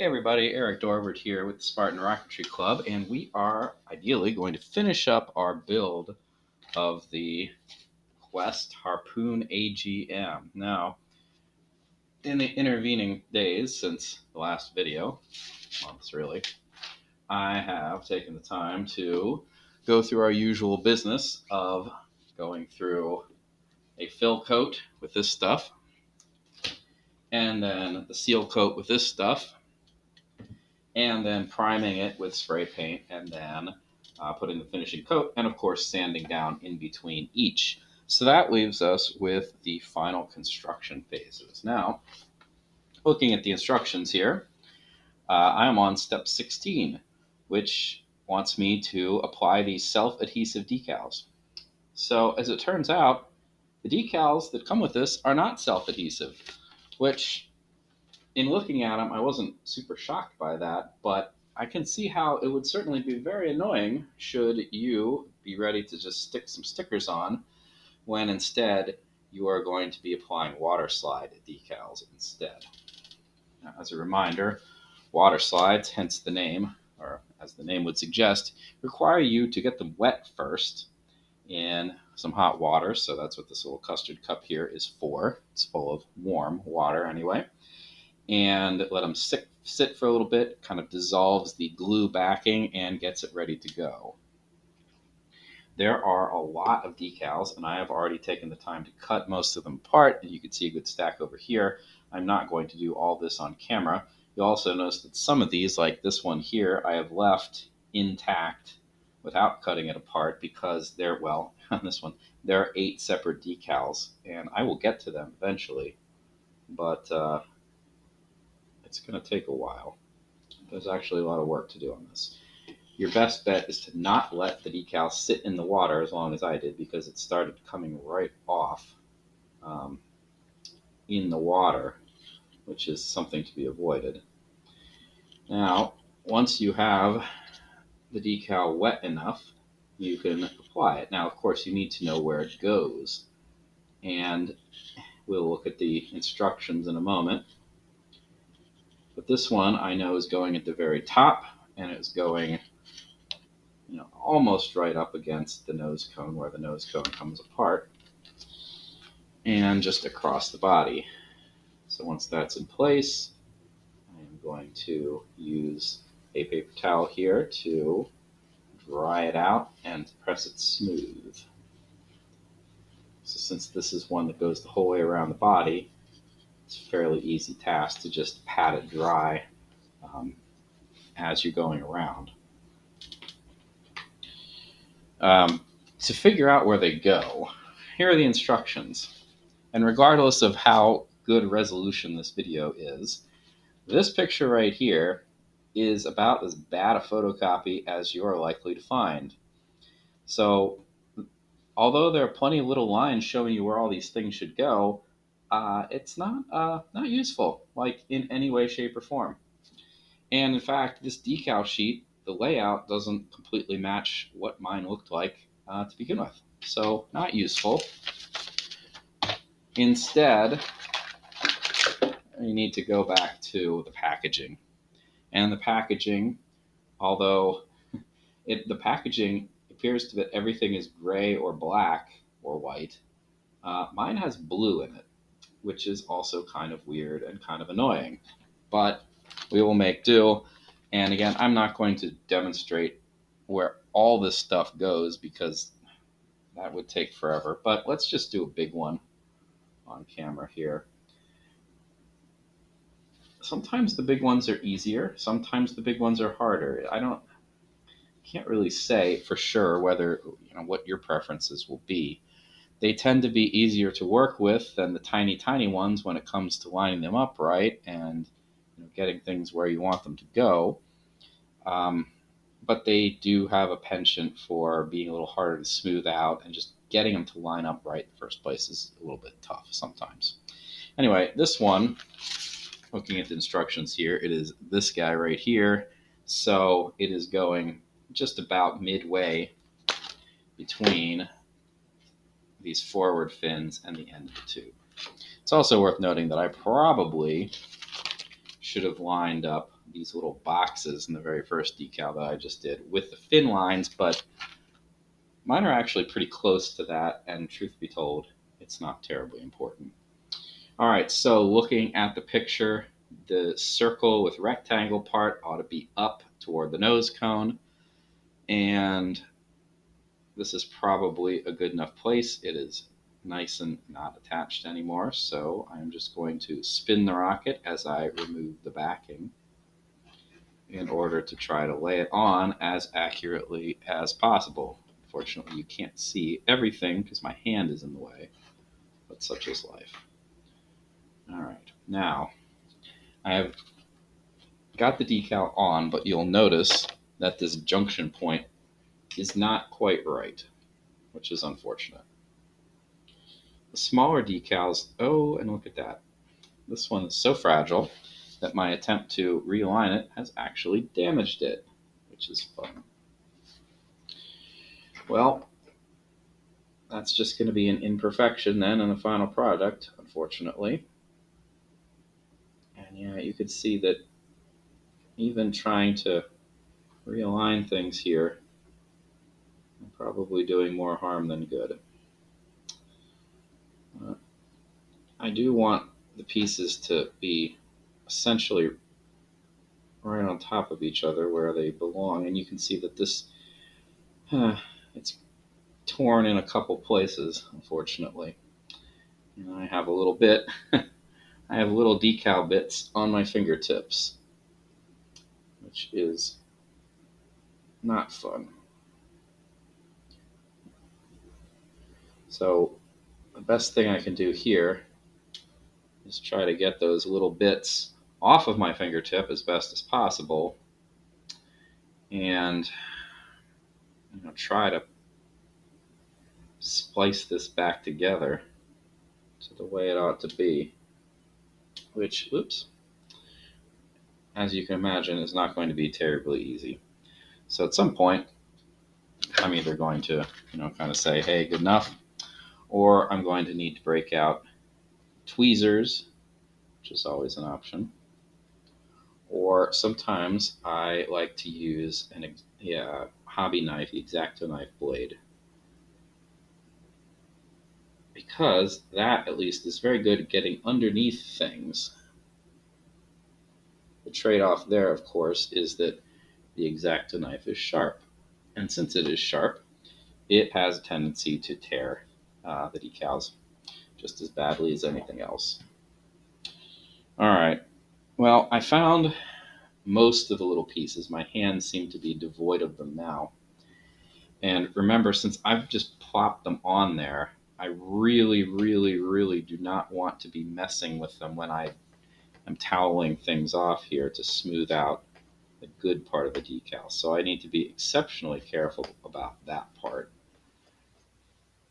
Hey everybody, Eric Dorward here with the Spartan Rocketry Club, and we are ideally going to finish up our build of the Quest Harpoon AGM. Now, in the intervening days since the last video, months really, I have taken the time to go through our usual business of going through a fill coat with this stuff, and then the seal coat with this stuff, and then priming it with spray paint, and then putting the finishing coat, and of course sanding down in between each. So that leaves us with the final construction phases. Now, looking at the instructions here, I am on step 16, which wants me to apply these self-adhesive decals. So as it turns out, the decals that come with this are not self-adhesive, which in looking at them, I wasn't super shocked by that, but I can see how it would certainly be very annoying should you be ready to just stick some stickers on when instead you are going to be applying water slide decals instead. Now, as a reminder, water slides, hence the name, or as the name would suggest, require you to get them wet first in some hot water. So that's what this little custard cup here is for. It's full of warm water anyway. And let them sit for a little bit, kind of dissolves the glue backing and gets it ready to go. There are a lot of decals, and I have already taken the time to cut most of them apart, and you can see a good stack over here. I'm not going to do all this on camera. You'll also notice that some of these, like this one here, I have left intact without cutting it apart because they're, well, on this one, there are 8 separate decals, and I will get to them eventually, but it's going to take a while. There's actually a lot of work to do on this. Your best bet is to not let the decal sit in the water as long as I did, because it started coming right off in the water, which is something to be avoided. Now, once you have the decal wet enough, you can apply it. Now, of course, you need to know where it goes, and we'll look at the instructions in a moment. But this one I know is going at the very top, and it's going almost right up against the nose cone where the nose cone comes apart, and just across the body. So once that's in place, I'm going to use a paper towel here to dry it out and press it smooth. So since this is one that goes the whole way around the body, it's a fairly easy task to just pat it dry as you're going around. To figure out where they go, here are the instructions. And regardless of how good resolution this video is, this picture right here is about as bad a photocopy as you're likely to find. So although there are plenty of little lines showing you where all these things should go, it's not useful, like in any way, shape, or form. And in fact, this decal sheet, the layout doesn't completely match what mine looked like to begin with. So not useful. Instead, you need to go back to the packaging. And the packaging, although the packaging appears that everything is gray or black or white, mine has blue in it, which is also kind of weird and kind of annoying. But we will make do. And again, I'm not going to demonstrate where all this stuff goes because that would take forever. But let's just do a big one on camera here. Sometimes the big ones are easier. Sometimes the big ones are harder. Can't really say for sure whether what your preferences will be. They tend to be easier to work with than the tiny ones when it comes to lining them up right and getting things where you want them to go. But they do have a penchant for being a little harder to smooth out, and just getting them to line up right in the first place is a little bit tough sometimes. Anyway, this one, looking at the instructions here, it is this guy right here. So it is going just about midway between these forward fins and the end of the tube. It's also worth noting that I probably should have lined up these little boxes in the very first decal that I just did with the fin lines, but mine are actually pretty close to that, and truth be told, it's not terribly important. All right, so looking at the picture, the circle with rectangle part ought to be up toward the nose cone, and this is probably a good enough place. It is nice and not attached anymore, so I'm just going to spin the rocket as I remove the backing in order to try to lay it on as accurately as possible. Unfortunately, you can't see everything because my hand is in the way, but such is life. All right, now I have got the decal on, but you'll notice that this junction point is not quite right, which is unfortunate. The smaller decals, oh, and look at that. This one is so fragile that my attempt to realign it has actually damaged it, which is fun. Well, that's just going to be an imperfection then in the final product, unfortunately. And yeah, you could see that even trying to realign things here, I'm probably doing more harm than good. I do want the pieces to be essentially right on top of each other where they belong, and you can see that this, it's torn in a couple places, unfortunately. And I have a little bit, I have little decal bits on my fingertips, which is not fun. So the best thing I can do here is try to get those little bits off of my fingertip as best as possible, and try to splice this back together to the way it ought to be, which, oops, as you can imagine, is not going to be terribly easy. So at some point, I'm either going to, kind of say, hey, good enough, or I'm going to need to break out tweezers, which is always an option. Or sometimes I like to use a hobby knife, the X-Acto knife blade, because that at least is very good at getting underneath things. The trade-off there, of course, is that the X-Acto knife is sharp. And since it is sharp, it has a tendency to tear the decals just as badly as anything else. All right. Well, I found most of the little pieces. My hands seem to be devoid of them now. And remember, since I've just plopped them on there, I really, really, really do not want to be messing with them when I am toweling things off here to smooth out the good part of the decal. So I need to be exceptionally careful about that part.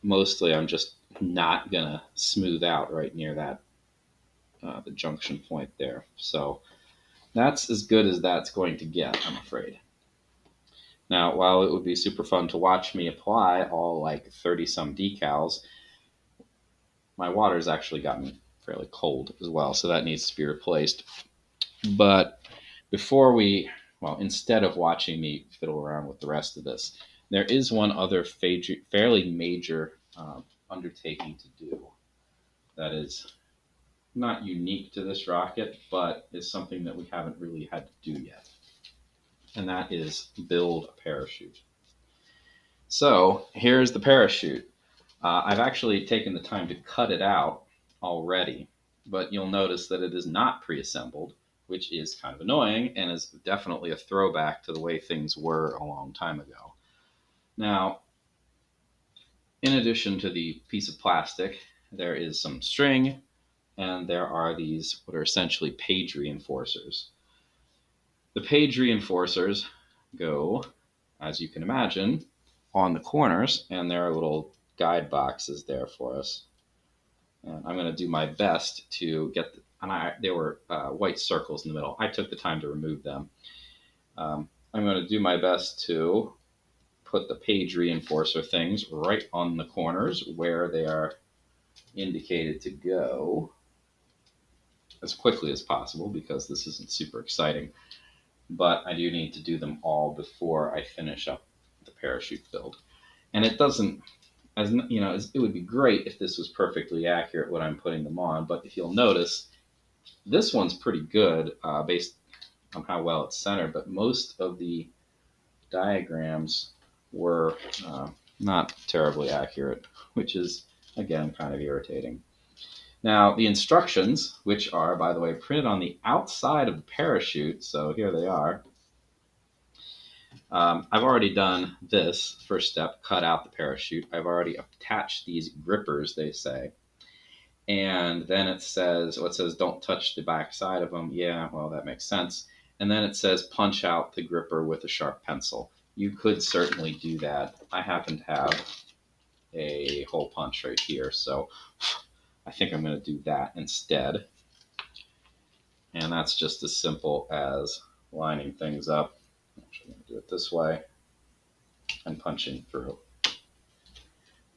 Mostly I'm just not going to smooth out right near that, the junction point there. So that's as good as that's going to get, I'm afraid. Now, while it would be super fun to watch me apply all like 30 some decals, my water's actually gotten fairly cold as well, so that needs to be replaced. But instead of watching me fiddle around with the rest of this, there is one other fairly major undertaking to do that is not unique to this rocket, but is something that we haven't really had to do yet. And that is build a parachute. So here's the parachute. I've actually taken the time to cut it out already, but you'll notice that it is not pre-assembled, which is kind of annoying and is definitely a throwback to the way things were a long time ago. Now, in addition to the piece of plastic, there is some string, and there are these what are essentially page reinforcers. The page reinforcers go, as you can imagine, on the corners, and there are little guide boxes there for us. And I'm going to do my best to get they were white circles in the middle. I took the time to remove them. I'm going to do my best to put the page reinforcer things right on the corners where they are indicated to go. as quickly as possible because this isn't super exciting. But I do need to do them all before I finish up the parachute build. And it doesn't, as you know, it would be great if this was perfectly accurate when I'm putting them on. But if you'll notice, this one's pretty good based on how well it's centered. But most of the diagrams were not terribly accurate, which is, again, kind of irritating. Now, the instructions, which are, by the way, printed on the outside of the parachute, so here they are. I've already done this first step, cut out the parachute. I've already attached these grippers, they say. And then it says, don't touch the back side of them. Yeah, well, that makes sense. And then it says punch out the gripper with a sharp pencil. You could certainly do that. I happen to have a hole punch right here, so I think I'm going to do that instead. And that's just as simple as lining things up. I'm actually going to do it this way and punching through.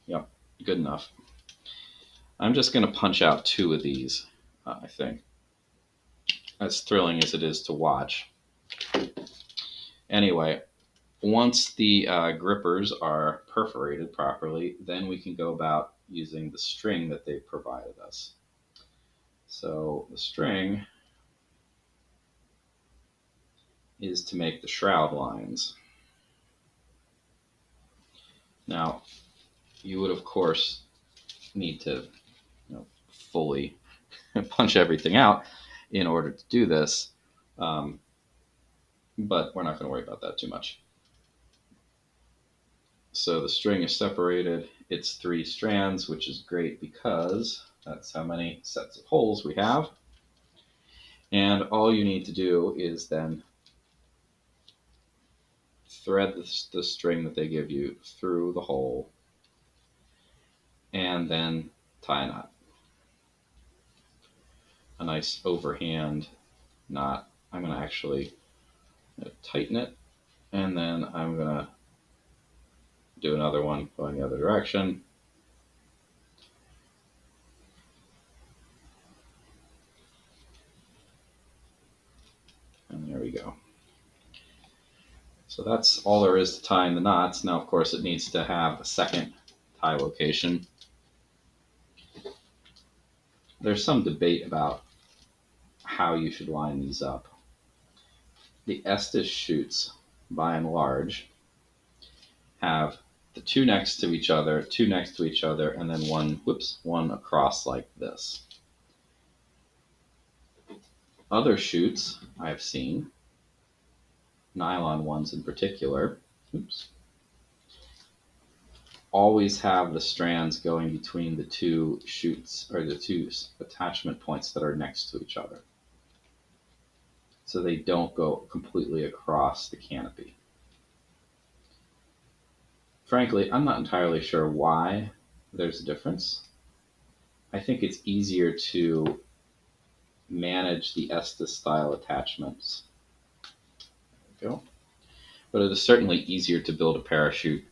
Yep, good enough. I'm just going to punch out 2 of these, I think. As thrilling as it is to watch. Anyway, once the grippers are perforated properly, then we can go about using the string that they've provided us. So the string is to make the shroud lines. Now, you would, of course, need to fully punch everything out in order to do this, but we're not going to worry about that too much. So the string is separated. It's 3 strands, which is great because that's how many sets of holes we have. And all you need to do is then thread the string that they give you through the hole and then tie a knot. A nice overhand knot. I'm going to actually tighten it, and then I'm going to do another one going the other direction. And there we go. So that's all there is to tying the knots. Now, of course, it needs to have a second tie location. There's some debate about how you should line these up. The Estes chutes, by and large, have the 2 next to each other, 2 next to each other, and then one across like this. Other chutes I've seen, nylon ones in particular, always have the strands going between the 2 chutes, or the 2 attachment points that are next to each other, so they don't go completely across the canopy. Frankly, I'm not entirely sure why there's a difference. I think it's easier to manage the Estes style attachments. There we go. But it is certainly easier to build a parachute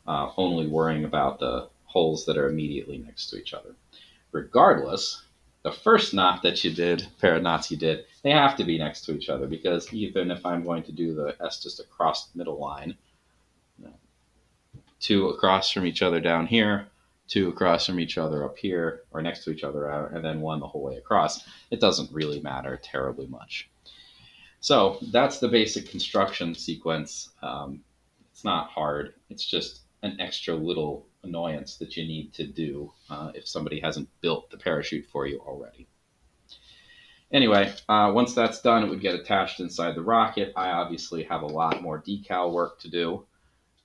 only worrying about the holes that are immediately next to each other. Regardless, the first knot that you did, pair of knots you did, they have to be next to each other, because even if I'm going to do the Estes across the middle line, 2 across from each other down here, 2 across from each other up here, or next to each other, and then 1 the whole way across, it doesn't really matter terribly much. So that's the basic construction sequence. It's not hard. It's just an extra little annoyance that you need to do if somebody hasn't built the parachute for you already. Anyway, once that's done, it would get attached inside the rocket. I obviously have a lot more decal work to do,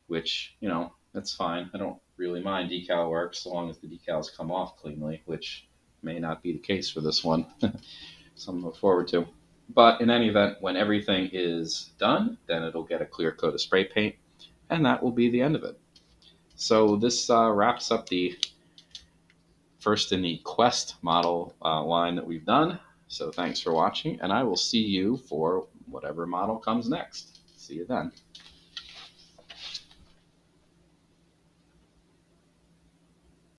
which, that's fine. I don't really mind decal work so long as the decals come off cleanly, which may not be the case for this one. Something to look forward to. But in any event, when everything is done, then it'll get a clear coat of spray paint, and that will be the end of it. So this wraps up the first in the Quest model line that we've done. So thanks for watching, and I will see you for whatever model comes next. See you then.